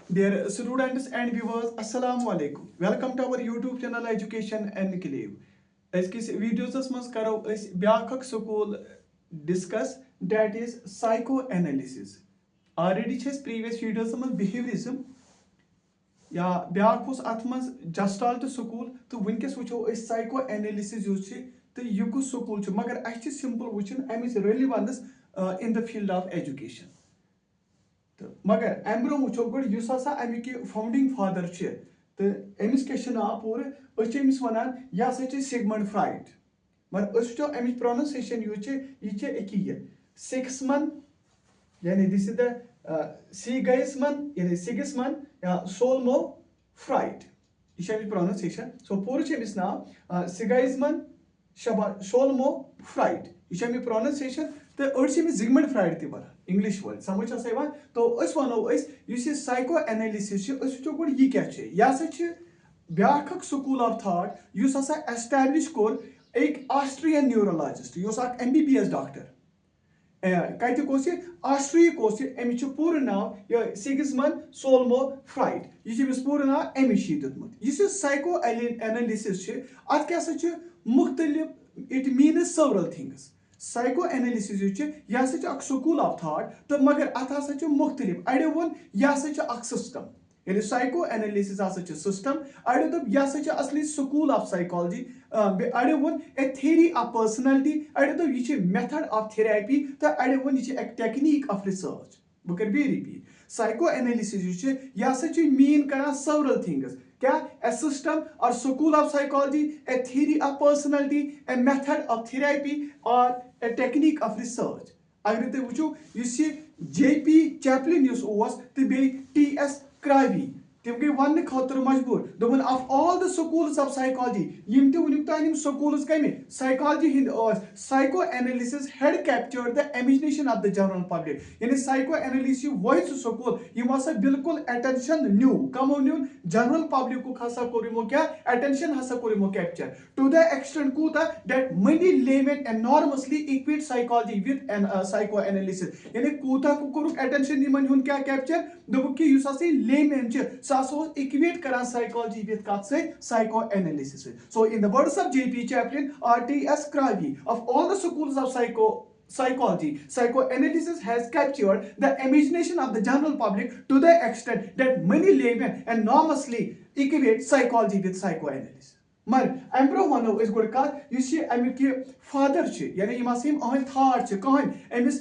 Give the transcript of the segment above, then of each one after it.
Dear students and viewers, Assalamu alaikum. Welcome to our YouTube channel Education Enclave. Azkis videos mas karo as byakak school discuss, that is psychoanalysis. Already chhes previous videos mas behaviorism या back उस अथ मज जस्टाल्ट school तो वनकस वो psycho analysis तो यह कुछ school मगर अ सिंपल वुचन अमिच relevance in the field of education तो मगर अम ब्रो वो गुस अमिक फाउंडिंग फादर तो अमिस क्या नाव पूरे अमिस वन यह हसा सिगमंड फ्राइड मगर वो अमिच प्रोनाउंसिएशन यह सिक्समन यानी दिस इज द सिगिसमन या सोलमो फ्राइड यह प्रोनाउंसिएशन सो पूरे नाव सिगाइजमन सोलमो फ्राइड यह प्रोनाउंसिएशन तो अड़स जिगमंड फ्राइड तक वन इंग्लिश वर्ड समझ तो वो साइको एनालिसिस वो यह क्या हसा ब्याक स्कूल ऑफ थॉट उस हसा एस्टैब्लिश कोर एक ऑस्ट्रियन न्यूरोलॉजिस्ट MBBS डॉक्टर कत ऑस्ट्रियक अमिच पूर नाव सिगिसमंड सोलमो फ्राइड यह पूर नाव अमिश दुतमुत यह साइको एनालिसिस अत क्या मुख्तलिफ it means several things psycho analysis यह हसा स्कूल ऑफ थॉट तो मगर अत हसा मुख्तलिफ अड़ो वो यह हसा सिस्टम यानी साइको एनालिसिस हसा सिस्टम अड़ो दोप यह हसा असली स्कूल ऑफ साइकोलॉजी अड़ो वो ए थ्योरी ऑफ पर्सनालिटी अड़ो दोप यह मेथड ऑफ थेरेपी तो अड़ो वो यह टेक्निक ऑफ रिसर्च बह कर रिपीट साइको एनालिसिस यह हसा मीन कर सेवरल थिंग्स क्या ए सिस्टम और school of psychology A theory of personality a method of therapy और ए टेक्निक ऑफ रिसर्च अगर तुम वो JP चैपलिन तो बे TS क्राइवी तम गई वन खतर मजबूर दोपन of all the schools of psychology यम ते वुनिक तान स्कूल्स कमे साइकोलॉजी हिंद psychoanalysis had captured the imagination of the general public यानी साइको एनालिसिस वह स्कूल यम हसा बिल्कुल अटेंशन न्यू कमो न्यू जनरल पब्लिक को हसा कोर यमो क्या अटेंशन हसा कोर यमो कैप्चर टू द एक्सटेंट कूता that many laymen enormously equate psychology with an psychoanalysis यानी कूता को कोरुक अटेंशन यमन हुन क्या कैप्चर दोबुक कि युस हसा लेमन इक्वेट कर साइकोलॉजी विद कत से psycho analysis so in the words of JP Chaplin or TS Crowley of all the schools of psychology psychoanalysis has captured the imagination of the general public to the extent that many laymen enormously equate psychology with psychoanalysis मगर अम bro वनो good कत Amik father यानी अहद that कहन Amish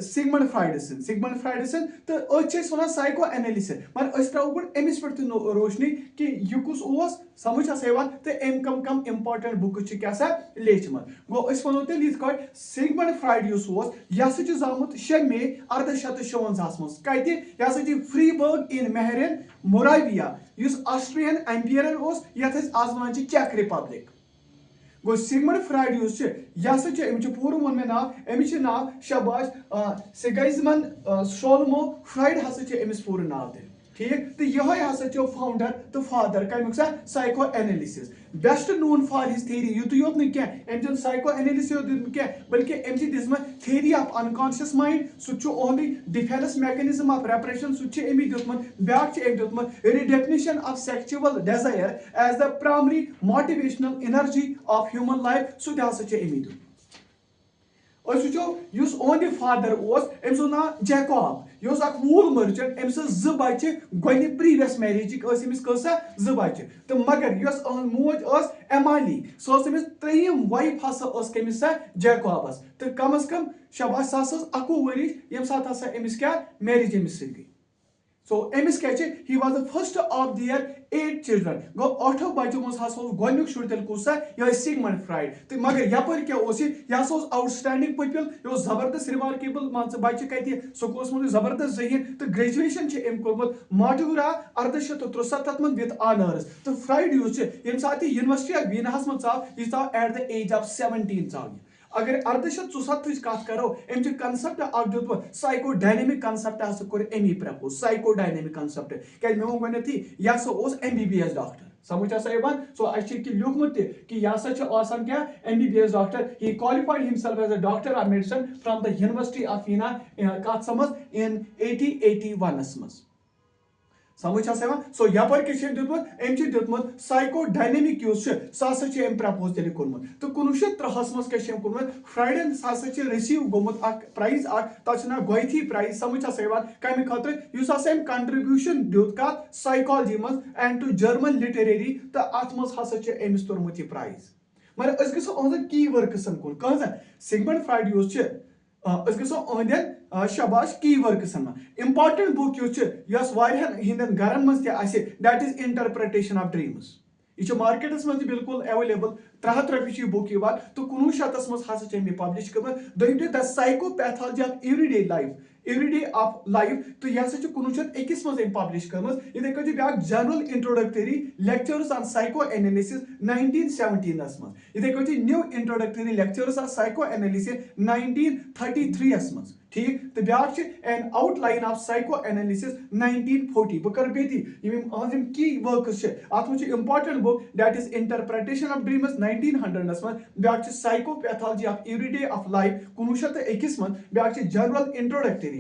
Sigmund फ्राइडसन तो one psycho analysis मगर throw good Amish पे रोशनी कि यह कुस समझ तो अम कम इंपॉर्टेंट बुक क्या लेचम गो वो तेल यथ सिगमंड फ्राइड यह जामुत 6 मई 1856 मज कत यह हसा फ्रीबर्ग इन मेहरन मोराविया ऑस्ट्रियन एम्पायर यथ आज वन चेक रिपब्लिक गो सिगमंड फ्राइड यह पूर वो मे नाव अमिच नाव शाबाश सिगिसमंड सोलमो फ्राइड हसा अमिस पूर नाव ठीक तो यह हसा फाउंडर तो फादर कमुक psychoanalysis best known for his theory युत योत क्या साइको एनालिसिस क्या बल्कि दिसम थ्योरी ऑफ अनकॉन्शियस माइंड सह डिफेंस मैकेनिज्म ऑफ रेप्रेशन सह दुतमुत ब्याक दुतमुत redefinition of sexual desire as the primary motivational energy of human life सह दुत ओन फादर अम्स नाव जैकब यह वूल मर्चेंट अम्स जो बच्चे गोद प्रीवियस मैरिजिक कसा जो बच्चे तो मगर मोज एमाली समिस 3th वाइफ हसा कमिस जैकबस तो कम अज कम शाबाश सह 21 वरी यम साथ हसा अमिस क्या मैरिज अमिस गई सो अमिस क्या he was the first of their 8 children गो 8 बच्चों मज हसा गोनुक शुर तेल कुस यह सिगमंड फ्राइड तो मगर यपर क्या यह आउटस्टैंडिंग पीपल यह जबरदस्त रिमार्केबल मान बच्चे कत स्कूल मज जबरदस्त जहीन तो ग्रेजुएशन अम कोर्मुत माटूरा 1873 मज विथ ऑनर्स तो फ्राइड यम सात यूनिवर्सिटी ऑफ वीनाहस मज यह एट द एज ऑफ 17 अगर 1874 कत करो अम कंसेप्ट दुत साइकोडायनेमिक कंसेप्ट हसा कोर अमी प्रपोज साइकोडायनेमिक कंसेप्ट क्या मे वो गथी यह MBBS डॉक्टर समझ सो अह लिखमुत कि यह क्या MBBS डॉक्टर ही qualified himself as a doctor of medicine from the university of Vienna कत समझ इन 1881 मज समझ सो यपर दितमुत साइकोडायनेमिक यूज सह प्रपोज तेल कोर्मुत तो 1903 मज कोर्मुत फ्राइडन हसा रिसीव गोमुत प्राइज तथ गोथी प्राइज समझ कम खतर कंट्रीब्यूशन दुत कत साइकोलॉजी मज एंड टू जर्मन लिटरेरी तो अत मज हसा अमिस तोर्मुत यह प्राइज मगर अस गो अहन की वर्कसन कुन कह सिगमंड फ्राइड यूज गो अहद शबाश की वर्कसन मन इम्पार्टेंट बुक युस हिंदन गरन मज that is interpretation of dreams यह मार्केटस मज बिल्कुल अवेलेबल 300 रुपये बुक तो 1900 मज हसा पब्लिश कर the psychopathology of everyday of life तो यह 1901 मज पब्लिश कर ब्या general introductory lectures on psycho analysis 1917 मज new introductory lectures on psycho analysis 1933 मज ठीक तो ब्या N outline of psycho analysis 1940 बह कर बेती की वर्क्स अत मज important book that is interpretation of dreams 1900 मज ब्या psychopathology of everyday of life 1901 मज ब्या general introductory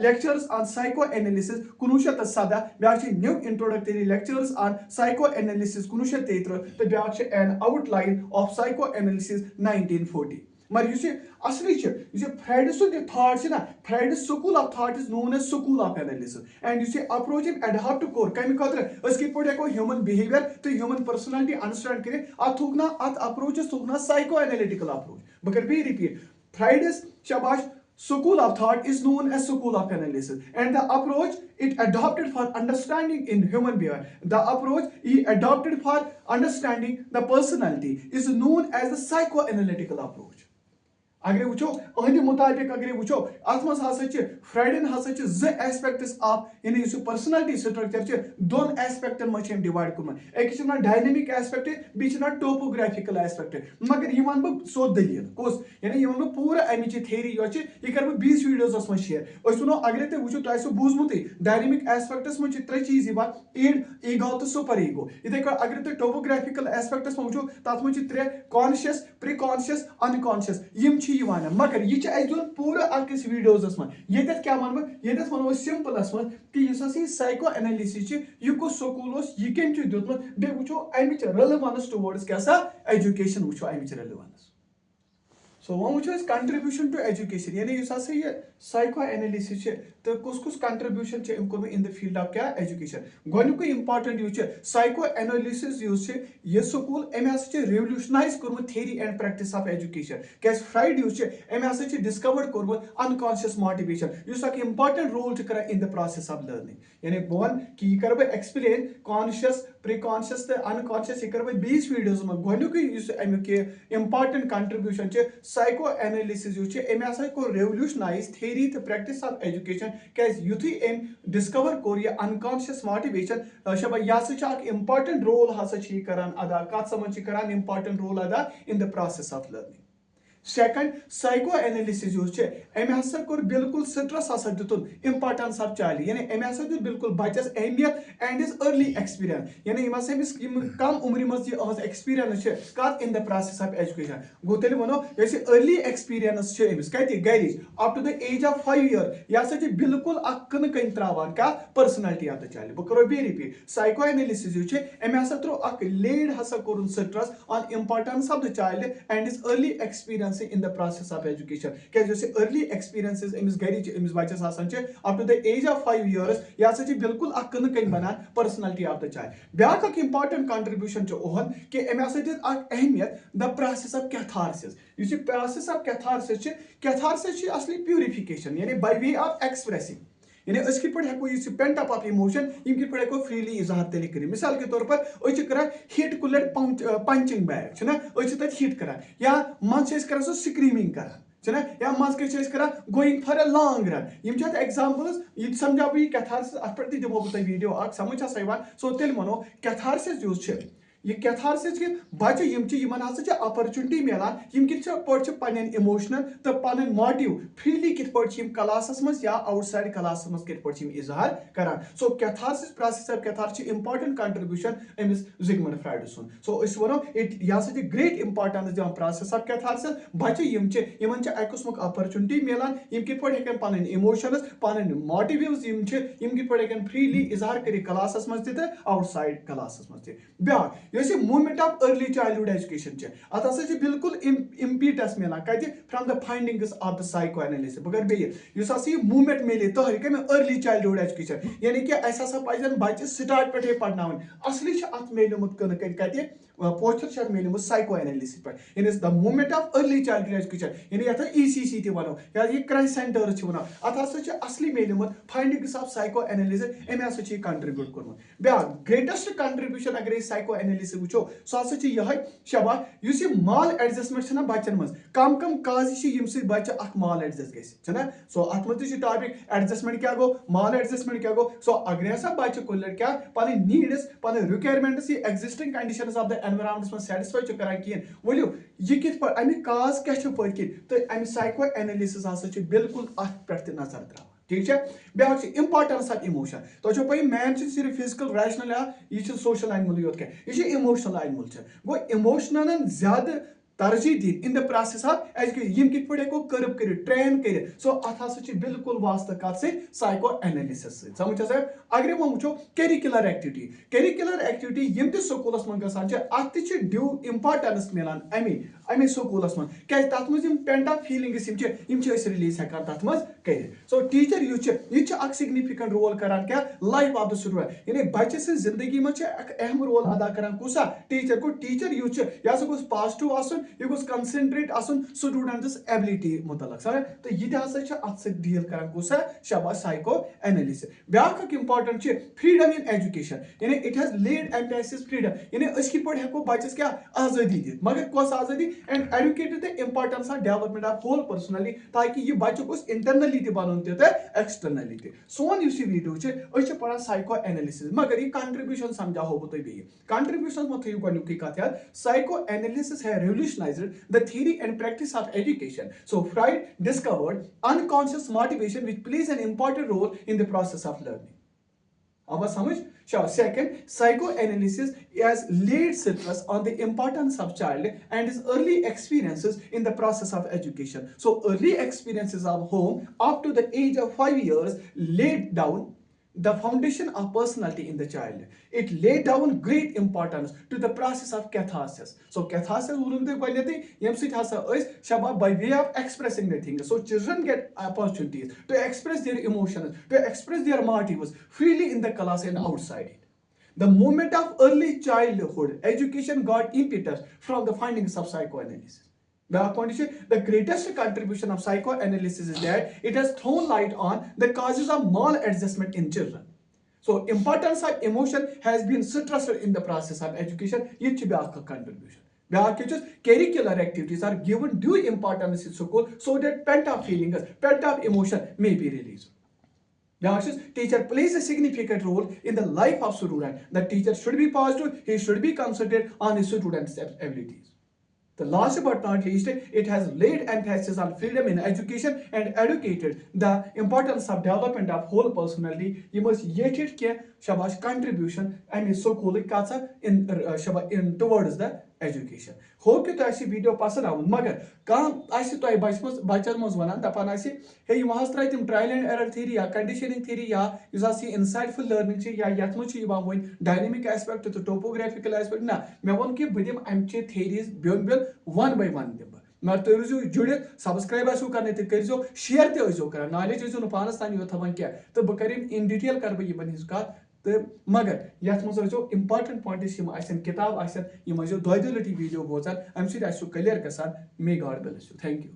lectures on psychoanalysis 1917 ब्या new introductory lectures on psychoanalysis 1933 तो ब्या an outline of psychoanalysis 1940 मगर असली फ्राइड थाट ना Freud school of thought is known as school of analysis and approach adopt कोर कम खतर ह्यूमन बिहेवियर तो ह्यूमन पर्सनालिटी अंडरस्टैंड कर अत अप्रोचस थोक साइको एनालिटिकल अप्रोच बह कर रिपीट फ्राइडस शबाश school of thought is known as school of analysis and the approach it adopted for understanding in human behavior the approach he adopted for understanding the personality is known as the psychoanalytical approach अगर वो अहद मुताबिक अगर वो अत मज हसा फ्राइडन हसा एस्पेक्ट्स ऑफ यानी पर्सनालिटी स्ट्रक्चर दोन एस्पेक्टन मज डिवाइड कोर्मुत एक डायनेमिक एस्पेक्ट बी टोपोग्राफिकल एस्पेक्ट मगर यह वन बह सोद दलील कस यानी यह वन पूरा अमिच थेरी यह कर बह 20 वीडियोस मज शेयर वो अगर तुम वो तुम बूजमुत डायनेमिक एस्पेक्टस मज 3 चीज ईड ईगो तो सुपर ईगो इथे अगर तुम टोपोग्राफिकल एस्पेक्टस मज वो तथ मज 3 कॉन्शियस प्रीकॉन्शियस अनकॉन्शियस मगर यह पूरा अकिस वीडियोस मन ये क्या वन ये वो सिंपलस मज कि साइको एनालिसिस यह कुछ स्कूल यह कम दुतमुत बे वो अमिच रेलेवेंस टुवर्ड्स क्या एजुकेशन वो अमिच रेलेवेंस सो वो कंट्रीब्यूशन टू एजुकेशन यानी यह साइको एनालिसिस तो कुछ कंट्रीब्यूशन कोर इन द फील्ड ऑफ क्या एजुकेशन गोनुक इंपॉर्टेंट यू साइको एनालिसिस यह स्कूल अमे हसा रिवल्यूशनाइज कोर्मुत theory and practice of education क्या फ्राइड यू अमे हसा डिस्कवर्ड कोर्मुत unconscious motivation is important role कर in the process of learning यानी बह वन कि यह कर एक्सप्लेन कॉन्शियस प्रीकॉन्शियस तो अनकॉन्शियस यह कर 20 वीडियोस में गोनुक अमुक इंपॉर्टेंट कंट्रीब्यूशन साइको एनालिसिस अमे हसा कोर रिवल्यूशनाइज थ्योरी तो प्रैक्टिस ऑफ एजुकेशन क्या युथी एम डिस्कवर कोर यह अनकॉन्शियस मोटिवेशन शबा यह इंपॉर्टेंट रोल हसा करान अदा कत समझ करान इंपॉर्टेंट रोल अदा इन the process of learning second psycho analysis अमे हसा कोर बिल्कुल स्ट्रेस हसा दुतुन इंपॉर्टेंस ऑफ चाइल्ड यानी अमे हसा दुत बिल्कुल बच्चस अहमियत एंड इज अर्ली एक्सपीरियंस यानी कम उम्र मज यह एक्सपीरियंस कत in the process of education गो तेल वनो अर्ली एक्सपीरियंस अमिस कत गरिच up to the age of 5 year यह हसा बिल्कुल कन कन त्रावान क्या पर्सनालिटी ऑफ द चाइल्ड बह करो बे रिपीट साइको एनालिसिस अमे हसा त्रो लेड हसा कोरुन stress on importance of the child and his early experience in the process of education क्या early experiences अमिस गरिच अमिस बच्चस आसान up to the age of 5 years यह हसा बिल्कुल कन कन बनान पर्सनालिटी ऑफ द चाइल्ड ब्या इंपॉर्टेंट कंट्रीब्यूशन ओहन कि अमे हसा दित अहमियत द प्रोसेस ऑफ कैथारसिस यह प्रोसेस ऑफ कैथारसिस असली प्यूरिफिकेशन यानी बाय वे ऑफ एक्सप्रेसिंग यानी अस कित हेको यह पेंट अप ऑफ इमोशन यम कित हेको फ्रीली इजहार तेल कर मिसाल के तौर पर कर हिट कुलेट पंचिंग बैग तक हिट कर या मज सो स्क्रीमिंग कर या मज कर going for a long run यम एग्जाम्पल्स ये समझा बह कैथारसिस अत पे दिमो बह वीडियो समझ सो तेल वनो कैथारसिस ये कैथारसिस कि बच्चे यमन हसा अपॉर्चुनिटी मिलान यम कित पन इमोशनल तो पन मोटिव फ्रीली कित क्लास मज या आउटसाइड क्लास मज कित इजहार करान सो catharsis process of catharsis important contribution अमिस जिगमंड फ्राइड सुन सो इस वनो इट यह ग्रेट इंपॉर्टेंस दिवान प्रोसेस ऑफ कैथारसिस बच्चे यमन अकुस्मुक अपॉर्चुनिटी मिलान यम कित पन इमोशंस पन मोटिव्स यम कित फ्रीली इजहार कर क्लास मज तो आउटसाइड क्लास मज ब्या movement of early childhood education अत हसा बिल्कुल इम्पीटस मिलान कत from the findings of the psycho analysis बह बे मूवमेंट मिले तहरी कम अर्ली चाइल्डहुड एजुकेशन यानी कि असा पजन बच्चे स्टार्ट पे पढ़ना असली अत मिलमुत कत पोस्टर मिलमुत साइको एनालिसिस पे यानी the movement of early childhood education यानी यथ ECC ती वनो या ये क्राइस सेंटर्स वन अत हसा असली मिलमुत फाइंडिंग्स ऑफ साइको एनालिसिस अमे हसा कंट्रीब्यूट कोर्मुत ब्या ग्रेटेस्ट कंट्रीब्यूशन अगर साइको एनालिसिस वो सो हसा यह शबा ये माल एडजस्टमेंट बच्चन मज कम काज बच्चे अत माल एडजस्ट गना सो अत मज टॉपिक एडजस्टमेंट क्या गो माल एडजस्टमेंट क्या गो सो अगर हसा बच्चे कुल क्या पन नीड्स पन रिक्वायरमेंट्स ये existing conditions of the environment में सैटिस्फाई करान कहें वलियो यह कित अमि काज क्या पत तो अमि साइको एनालिसिस हसा बिल्कुल अत पे नजर त्रा ठीक है ब्या इंपॉर्टेंस ऑफ इमोशन तो पी मैन सिर्फ फिजिकल रैशनल या यह सोशल एनिमल योत क्या यह इमोशनल एनिमल गो इमोशनल ज्यादा तरजीह दिन in the process of education यम कित हेको कर्व कर ट्रेन कर सो अत हसा बिल्कुल वास्त कत साइको एनालिसिस समझ अगर वो वो करिकुलर एक्टिविटी यम त स्कूलस मन गसान अत ड्यू इंपॉर्टेंस मिलान अमे स्कूलस मन क्या तथ मज पेंट ऑफ फीलिंग्स रिलीज हेकान तथ मज कर सो टीचर यह सिग्निफिकेंट रोल करान क्या लाइफ ऑफ द स्टूडेंट यानी बच्चे से जिंदगी में अहम रोल अदा करान कुसा टीचर को टीचर यह गोस पॉजिटिव आसन यह गोस कंसंट्रेट आसन स्टूडेंट्स एबिलिटी मुतलक सर तो यह अत डील करान कुसा शबा साइको एनालिसिस ब्या इंपॉर्टेंट फ्रीडम इन एजुकेशन यानी it has lead emphasis freedom यानी अस कित पट हेको बच्चस क्या आजादी दी मगर कस आजादी and educated the importance of development of whole personally ताकि यह बच्चे को इंटरनली ते बनन ते एक्सटर्नली ते सोन युस वीडियो अस पढ़ा साइको एनालिसिस मगर ये कंट्रीब्यूशन समझा हो तो बे कंट्रीब्यूशन मत थयु गनु की कथ यार साइको एनालिसिस है revolutionized the theory and practice of education so Freud discovered unconscious motivation which plays an important role in the process of learning अब समझ second psychoanalysis has laid stress on the importance of child and his early experiences in the process of education so early experiences of home up to the age of 5 years laid down the foundation of personality in the child. It laid down great importance to the process of catharsis. So catharsis by way of expressing the things. So children get opportunities to express their emotions, to express their motives freely in the class and outside it. The moment of early childhood education got impetus from the findings of psychoanalysis. The greatest contribution of psychoanalysis is that it has thrown light on the causes of maladjustment in children. So, importance of emotion has been stressed in the process of education. This is a contribution. Curricular activities are given due importance in school so that pent-up feelings, pent-up emotion may be released. Teacher plays a significant role in the life of student. The teacher should be positive. He should be concentrated on his student's abilities. The last but not least, it has laid emphasis on freedom in education and educated the importance of development of whole personality. You must yet shabash contribution and is so cool in towards the education. Hope you to video pass around. Magar kam aisi to bachas mos vanan dapan aisi hey you must try trial and error theory ya conditioning theory ya you see insightful learning chi ya yatmo chi ba moin dynamic aspect to topographical aspect na me won ki bidim amche theories bion one by one dem मगर तुम रोजो जुड़ित subscribe आसो करने ते करियो share ते आसो कर नॉलेज आसो न पानस तानी यो थवन क्या तो बकरिम इन डिटेल कर बय बन हिस का तो मगर यथ मज रोजो इंपॉर्टेंट पॉइंट्स यम आसन किताब आसन यम आसो दोय लटी वीडियो बोजान अम सिद आसो क्लियर गसान may God bless you thank you